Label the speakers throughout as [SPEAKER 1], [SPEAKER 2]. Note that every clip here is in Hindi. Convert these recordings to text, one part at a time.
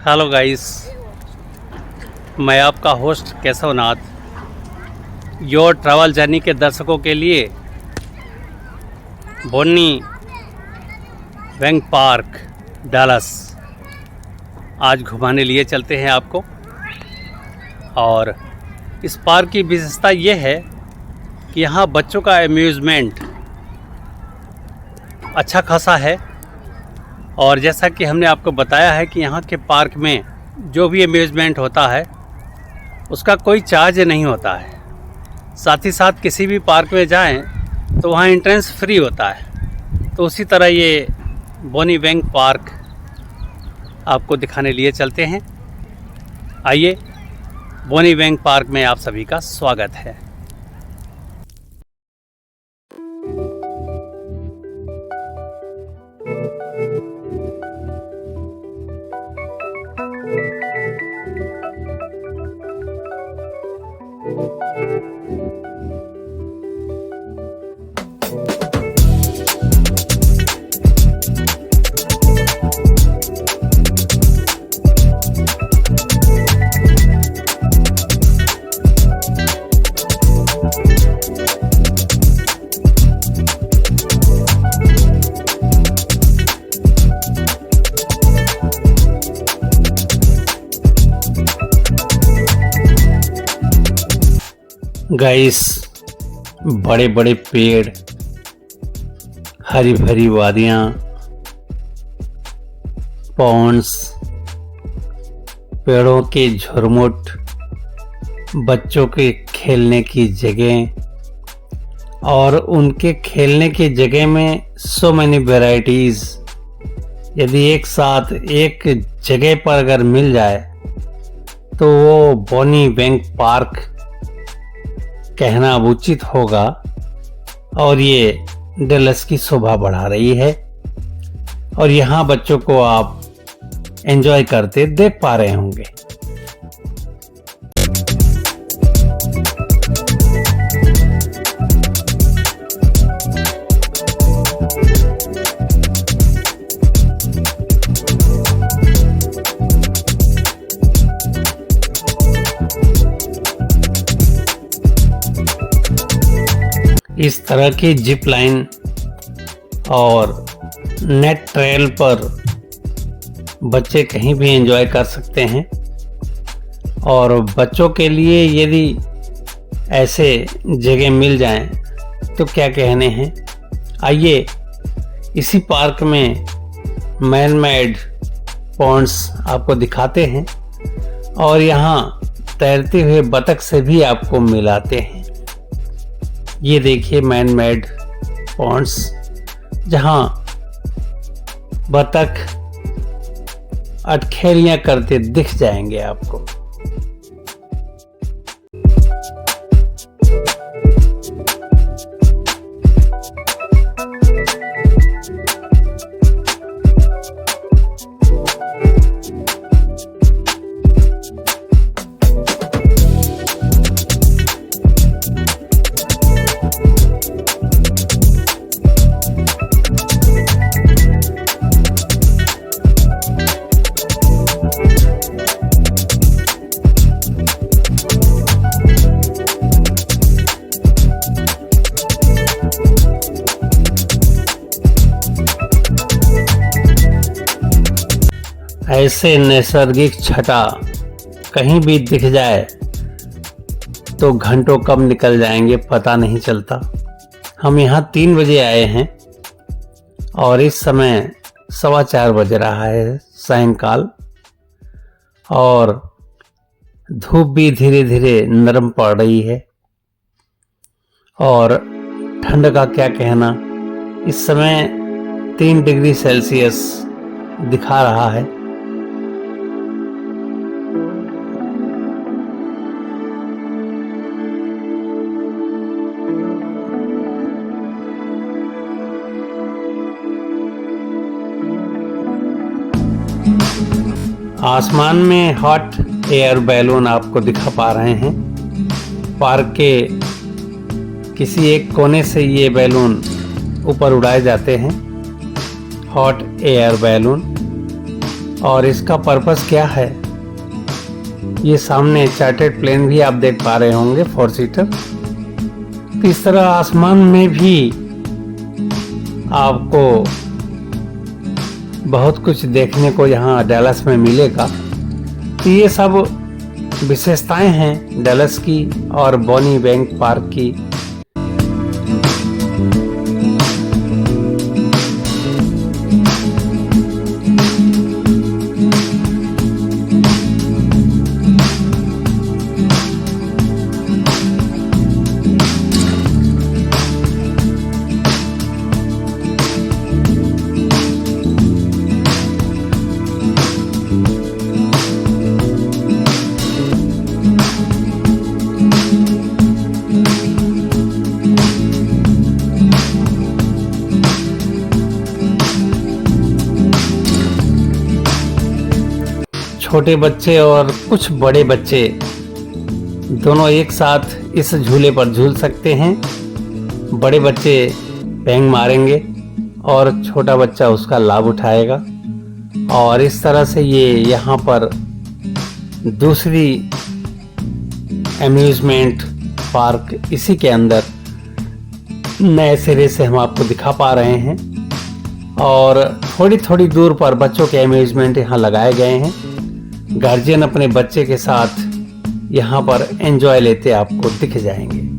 [SPEAKER 1] हेलो गाइस, मैं आपका host Keshav Nath your travel journey के दर्शकों के लिए बोनी बैंक पार्क डैलस आज घुमाने लिए चलते हैं आपको। और इस पार्क की विशेषता ये है कि यहाँ बच्चों का अम्यूज़मेंट अच्छा खासा है। और जैसा कि हमने आपको बताया है कि यहाँ के पार्क में जो भी अम्यूज़मेंट होता है उसका कोई चार्ज नहीं होता है। साथ ही साथ किसी भी पार्क में जाएं तो वहाँ एंट्रेंस फ्री होता है। तो उसी तरह ये बोनी बैंक पार्क आपको दिखाने लिए चलते हैं। आइए, बोनी बैंक पार्क में आप सभी का स्वागत है। गाइस, बड़े बड़े पेड़, हरी भरी वादियाँ, पॉन्ड्स, पेड़ों के झुरमुट, बच्चों के खेलने की जगह और उनके खेलने की जगह में सो मैनी वेराइटीज़ यदि एक साथ एक जगह पर अगर मिल जाए तो वो बोनी बैंक पार्क कहना उचित होगा। और ये डैलस की शोभा बढ़ा रही है और यहाँ बच्चों को आप एंजॉय करते देख पा रहे होंगे। इस तरह की जिप लाइन और नेट ट्रेल पर बच्चे कहीं भी एंजॉय कर सकते हैं। और बच्चों के लिए यदि ऐसे जगह मिल जाएं तो क्या कहने हैं। आइए, इसी पार्क में मैन मेड पॉन्ड्स आपको दिखाते हैं और यहाँ तैरते हुए बतख से भी आपको मिलाते हैं। ये देखिए मैन मेड पॉन्ड्स, जहाँ बतख अटखेलियां करते दिख जाएंगे आपको। ऐसे नैसर्गिक छटा कहीं भी दिख जाए तो घंटों कब निकल जाएंगे पता नहीं चलता। हम यहाँ 3 बजे आए हैं और इस समय 4:15 बज रहा है सायंकाल, और धूप भी धीरे धीरे नरम पड़ रही है और ठंड का क्या कहना। इस समय 3 डिग्री सेल्सियस दिखा रहा है। आसमान में हॉट एयर बैलून आपको दिखा पा रहे हैं। पार्क के किसी एक कोने से ये बैलून ऊपर उड़ाए जाते हैं, हॉट एयर बैलून। और इसका पर्पस क्या है, ये सामने चार्टर्ड प्लेन भी आप देख पा रहे होंगे 4 सीटर। इस तरह आसमान में भी आपको बहुत कुछ देखने को यहाँ डैलस में मिलेगा। तो ये सब विशेषताएं हैं डैलस की और बोनी बैंक पार्क की। छोटे बच्चे और कुछ बड़े बच्चे दोनों एक साथ इस झूले पर झूल सकते हैं। बड़े बच्चे पैंग मारेंगे और छोटा बच्चा उसका लाभ उठाएगा। और इस तरह से ये यहाँ पर दूसरी एम्यूजमेंट पार्क इसी के अंदर नए सिरे से हम आपको दिखा पा रहे हैं। और थोड़ी थोड़ी दूर पर बच्चों के एम्यूजमेंट यहाँ लगाए गए हैं। गार्जियन अपने बच्चे के साथ यहाँ पर एंजॉय लेते आपको दिख जाएंगे।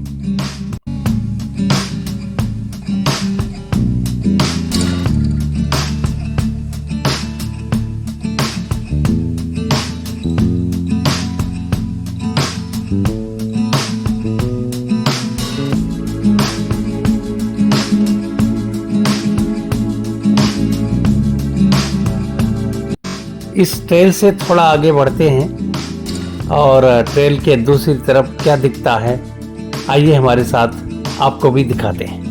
[SPEAKER 1] इस ट्रेल से थोड़ा आगे बढ़ते हैं और ट्रेल के दूसरी तरफ क्या दिखता है, आइए हमारे साथ आपको भी दिखाते हैं।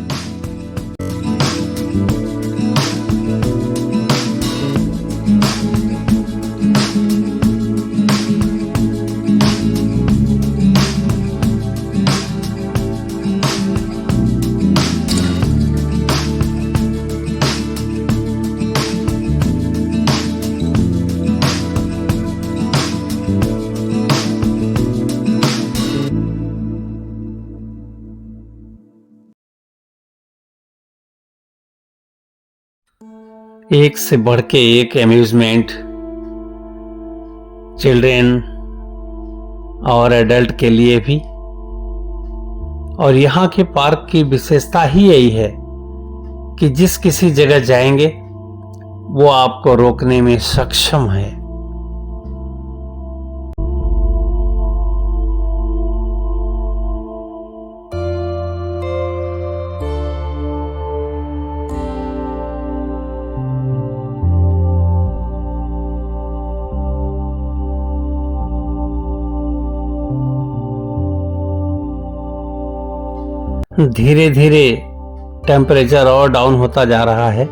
[SPEAKER 1] एक से बढ़ के एक एम्यूजमेंट चिल्ड्रेन और एडल्ट के लिए भी। और यहाँ के पार्क की विशेषता ही यही है कि जिस किसी जगह जाएंगे वो आपको रोकने में सक्षम है। धीरे धीरे टेम्परेचर और डाउन होता जा रहा है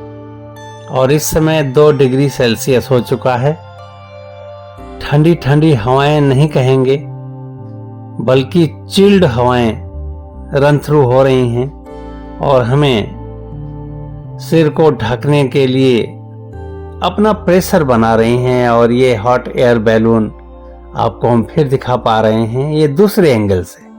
[SPEAKER 1] और इस समय 2 डिग्री सेल्सियस हो चुका है। ठंडी ठंडी हवाएं नहीं कहेंगे बल्कि चिल्ड हवाएं रन थ्रू हो रही हैं और हमें सिर को ढकने के लिए अपना प्रेशर बना रही हैं। और ये हॉट एयर बैलून आपको हम फिर दिखा पा रहे हैं, ये दूसरे एंगल से।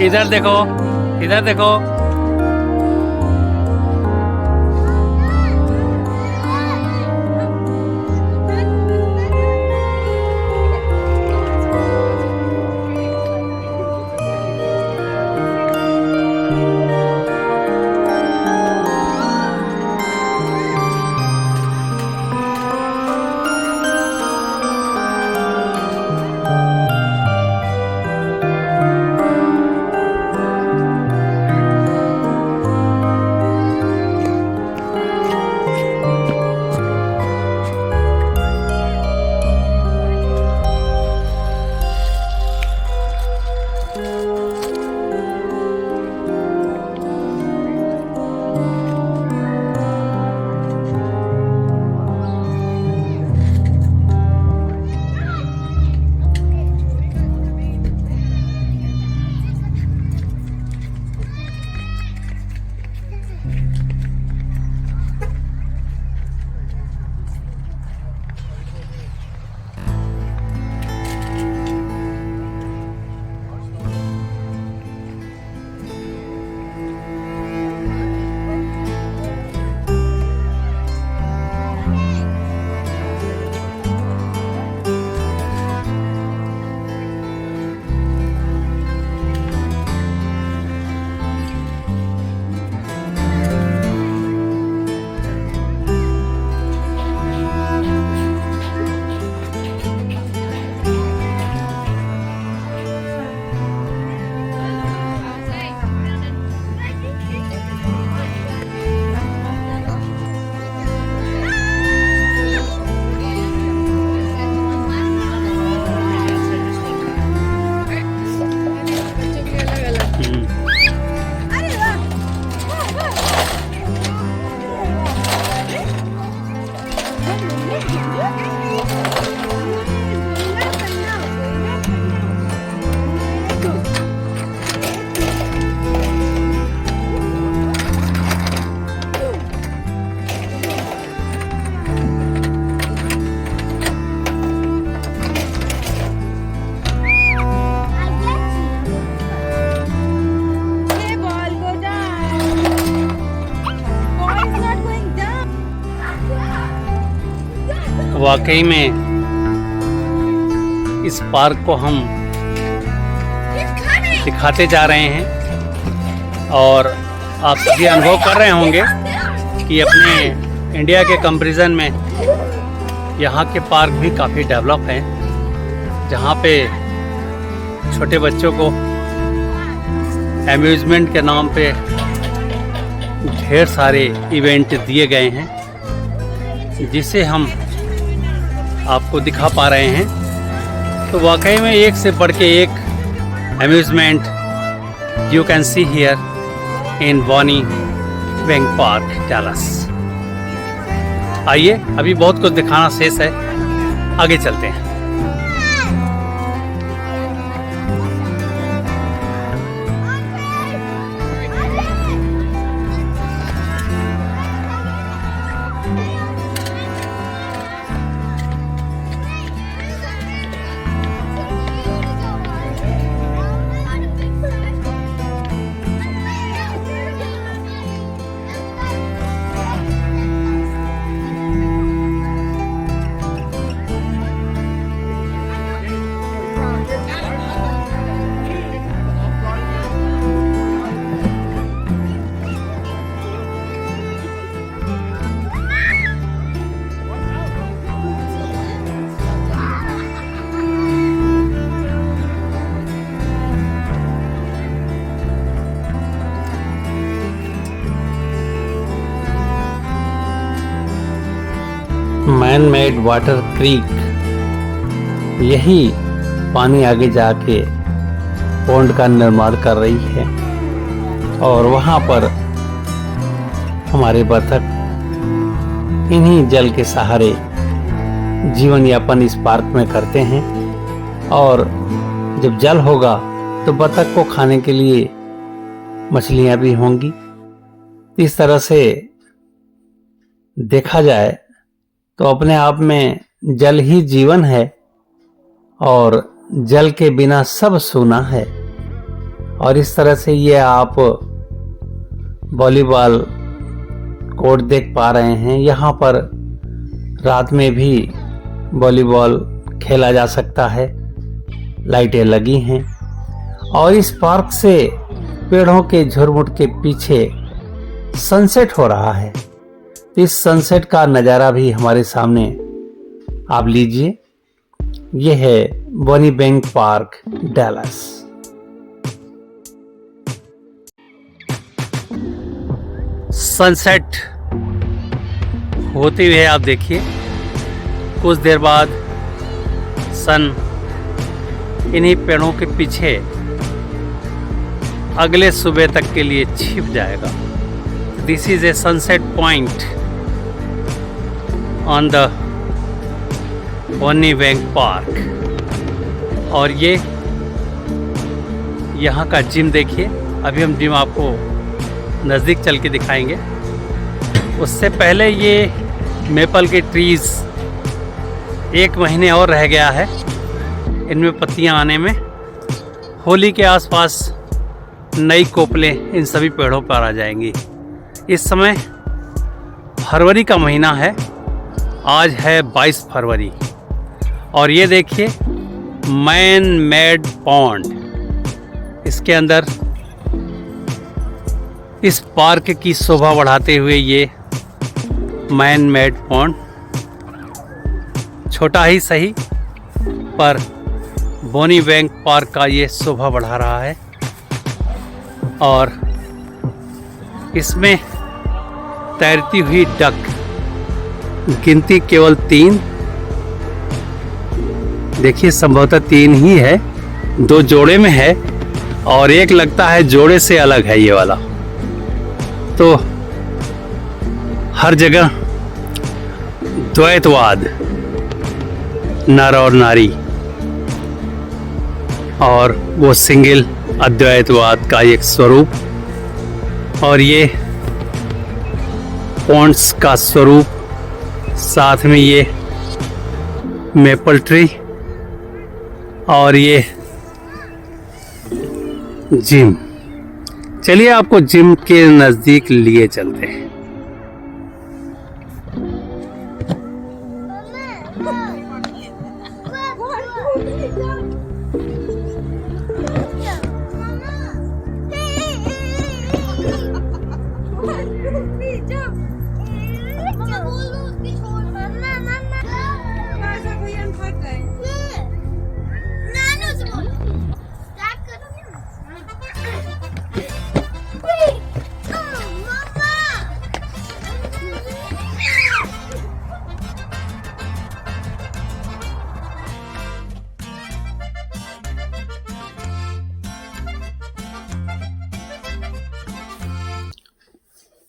[SPEAKER 1] इधर देखो, इधर देखो। वाकई में इस पार्क को हम दिखाते जा रहे हैं और आप सभी अनुभव कर रहे होंगे कि अपने इंडिया के कंपैरिजन में यहाँ के पार्क भी काफ़ी डेवलप हैं, जहाँ पे छोटे बच्चों को एम्यूज़मेंट के नाम पे ढेर सारे इवेंट दिए गए हैं, जिसे हम आपको दिखा पा रहे हैं। तो वाकई में एक से बढ़ के एक amusement you can see here in Bonnie Bank Park Dallas. आइए, अभी बहुत कुछ दिखाना शेष है, आगे चलते हैं। मैन मेड वाटर क्रीक, यही पानी आगे जाके पॉन्ड का निर्माण कर रही है और वहाँ पर हमारे बतख इन्हीं जल के सहारे जीवन यापन इस पार्क में करते हैं। और जब जल होगा तो बतख को खाने के लिए मछलियाँ भी होंगी। इस तरह से देखा जाए तो अपने आप में जल ही जीवन है और जल के बिना सब सूना है। और इस तरह से ये आप वॉलीबॉल कोर्ट देख पा रहे हैं। यहाँ पर रात में भी वॉलीबॉल खेला जा सकता है, लाइटें लगी हैं और इस पार्क से पेड़ों के झुरमुट के पीछे सनसेट हो रहा है। इस सनसेट का नज़ारा भी हमारे सामने आप लीजिए। यह है Bonnie Bank Park Dallas. Sunset होते हुए आप देखिए, कुछ देर बाद सन इन्हीं पेड़ों के पीछे अगले सुबह तक के लिए छिप जाएगा। This is a sunset point on the Bonnie Bank Park. और ये यहाँ का जिम देखिए। अभी हम जिम आपको नज़दीक चल के दिखाएंगे। उससे पहले ये मेपल के ट्रीज़ 1 महीने और रह गया है इनमें पत्तियाँ आने में। होली के आसपास नई कोपलें इन सभी पेड़ों पर आ जाएंगी। इस समय फरवरी का महीना है, आज है 22 फरवरी। और ये देखिए मैन मेड पॉन्ड, इसके अंदर इस पार्क की शोभा बढ़ाते हुए ये मैन मेड पॉन्ड, छोटा ही सही पर बॉनी बैंक पार्क का ये शोभा बढ़ा रहा है। और इसमें तैरती हुई डक, गिनती केवल 3, देखिए संभवतः 3 ही है, 2 जोड़े में है और एक लगता है जोड़े से अलग है ये वाला। तो हर जगह द्वैतवाद, नर और नारी, और वो सिंगल अद्वैतवाद का एक स्वरूप, और ये पॉन्ड्स का स्वरूप, साथ में ये मेपल ट्री और ये जिम। चलिए आपको जिम के नजदीक लिए चलते हैं।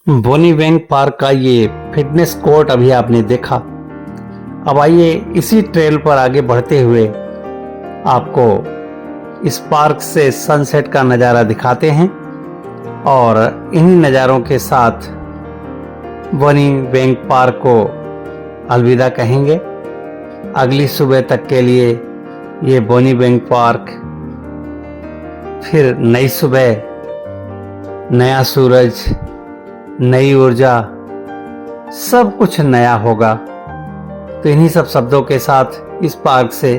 [SPEAKER 1] बोनी वेंग पार्क का ये फिटनेस कोर्ट अभी आपने देखा। अब आइए इसी ट्रेल पर आगे बढ़ते हुए आपको इस पार्क से सनसेट का नज़ारा दिखाते हैं और इन्हीं नज़ारों के साथ बोनी वेंग पार्क को अलविदा कहेंगे। अगली सुबह तक के लिए ये बोनी वेंग पार्क फिर नई सुबह, नया सूरज, नई ऊर्जा, सब कुछ नया होगा। तो इन्हीं सब शब्दों के साथ इस पार्क से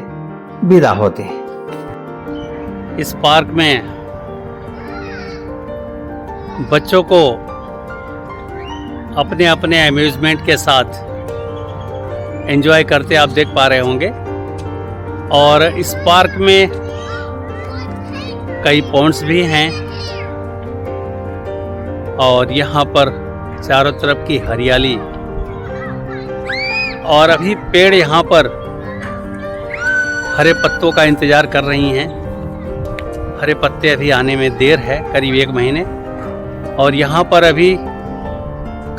[SPEAKER 1] विदा होते हैं। इस पार्क में बच्चों को अपने अपने अम्यूजमेंट के साथ एंजॉय करते आप देख पा रहे होंगे। और इस पार्क में कई पॉन्ड्स भी हैं और यहाँ पर चारों तरफ की हरियाली, और अभी पेड़ यहाँ पर हरे पत्तों का इंतज़ार कर रही हैं। हरे पत्ते अभी आने में देर है, करीब 1 महीने। और यहाँ पर अभी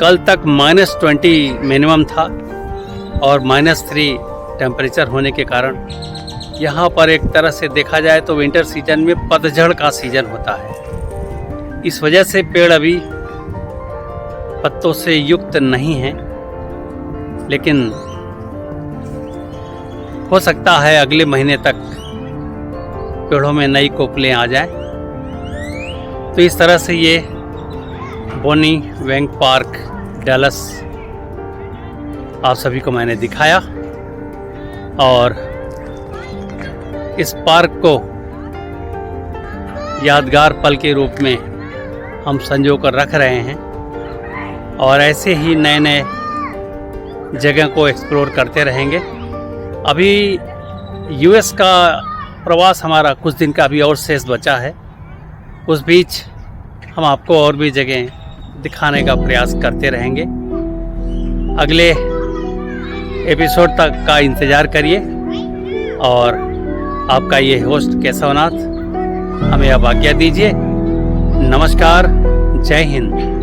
[SPEAKER 1] कल तक -20 मिनिमम था और -3 टेम्परेचर होने के कारण यहाँ पर एक तरह से देखा जाए तो विंटर सीजन में पतझड़ का सीजन होता है। इस वजह से पेड़ अभी पत्तों से युक्त नहीं हैं, लेकिन हो सकता है अगले महीने तक पेड़ों में नई कोपलें आ जाएं। तो इस तरह से ये बोनी वेंग पार्क डैलस आप सभी को मैंने दिखाया और इस पार्क को यादगार पल के रूप में हम संजो कर रख रहे हैं और ऐसे ही नए नए जगह को एक्सप्लोर करते रहेंगे। अभी यूएस का प्रवास हमारा कुछ दिन का अभी और शेष बचा है। उस बीच हम आपको और भी जगह दिखाने का प्रयास करते रहेंगे। अगले एपिसोड तक का इंतज़ार करिए और आपका ये होस्ट केशवनाथ हमें अब आज्ञा दीजिए। नमस्कार, जय हिंद।